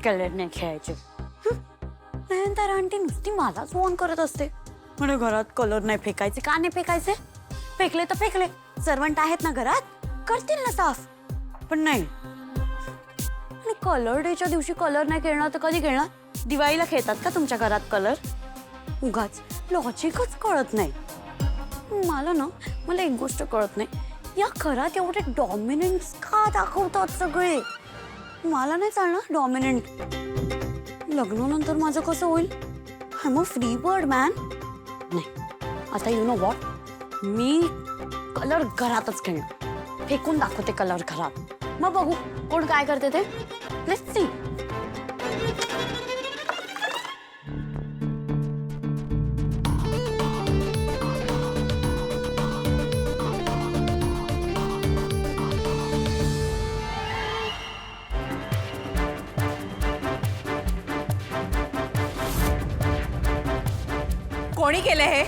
Colour नाही खेळायचे. Nayantara aunty नुसती मलाच फोन करत असते. म्हणे घरात कलर नाही फेकायचे. का नाही फेकायचे? फेकले तर फेकले, सर्वंट आहेत ना घरात, करतील ना साफ. पण नाही. आणि कलर डेच्या दिवशी कलर नाही खेळणार तर कधी खेळणार? दिवाळीला खेळतात का तुमच्या घरात कलर? उगाच लॉजिकच कळत नाही मला एक गोष्ट कळत नाही, या घरात एवढे डॉमिनन्स का दाखवतात सगळे? मला नाही चालणार डॉमिनंट. लग्नानंतर माझं कसं होईल? I am a free bird man. नाही, आता you know what, me colour घरातच खेळणार. फेकून दाखवते कलर घरात, मग बघू कोण काय करते ते. Let's see. कोणी केलं हे?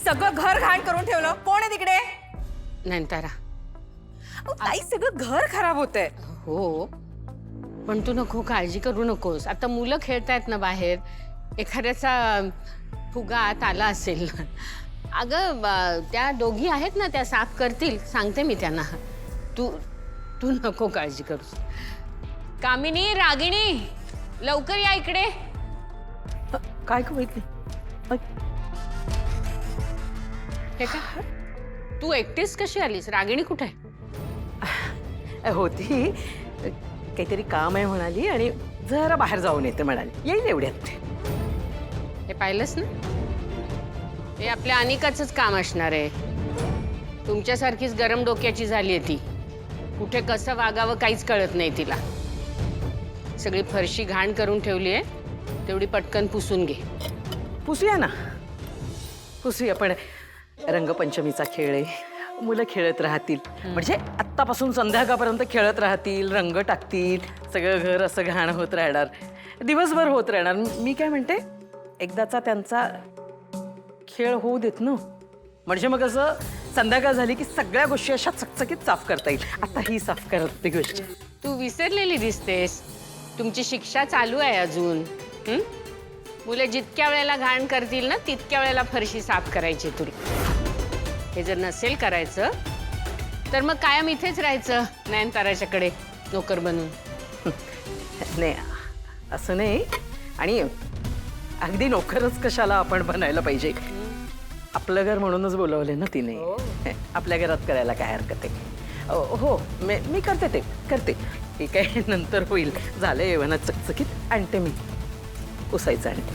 सगळं घर घाण करून ठेवलं. कोण आहे तिकडे? नयनतारा. ताई, सगळं घर खराब होतंय. हो, पण तू नको काळजी करू नकोस. आता मुलं खेळतायत ना बाहेर, एखाद्याचा फुगा आत आला असेल ना. अगं त्या दोघी आहेत ना, त्या साफ करतील, सांगते मी त्यांना. तू तू नको काळजी करूस. कामिनी, रागिणी, लवकर या इकडे. काय माहिती? हे का? तू एकटीच कशी आलीस? रागिणी कुठे आहे? होती, काहीतरी काम आहे म्हणाली आणि जरा बाहेर जाऊन येते म्हणाली. येईल एवढ्यात. हे पाहिलंस ना, हे आपल्या अनिकाचंच काम असणार आहे. तुमच्यासारखीच गरम डोक्याची झाली आहे ती. कुठे कसं वागावं काहीच कळत नाही तिला. सगळी फरशी घाण करून ठेवली आहे, तेवढी पटकन पुसून घे. पुसूया ना, पुसूया. पण रंगपंचमीचा खेळ आहे, मुलं खेळत राहतील. म्हणजे आत्तापासून संध्याकाळपर्यंत खेळत राहतील, रंग टाकतील, सगळं घर असं घाण होत राहणार, दिवसभर होत राहणार. मी काय म्हणते, एकदाचा त्यांचा खेळ होऊ देत ना. म्हणजे मग असं संध्याकाळ झाली की सगळ्या गोष्टी अशा चकचकीत साफ करता येईल. आता ही साफ करत ती गोष्ट. तू विसरलेली दिसतेस. तुमची शिक्षा चालू आहे अजून. मुलं जितक्या वेळेला घाण करतील ना, तितक्या वेळेला फरशी साफ करायची तुला. हे जर नसेल करायचं तर मग कायम इथेच राहायचं नयनताराच्याकडे नोकर बनून. नाही, असं नाही. आणि अगदी नोकरच कशाला आपण बनायला पाहिजे. आपलं घर म्हणूनच बोलवले ना तिने. आपल्या घरात करायला काय हरकत आहे? हो, मी करते, ते करते. ठीक आहे, नंतर होईल. झालं येवना चकचकीत. आणते मी, पुसायचं आणते.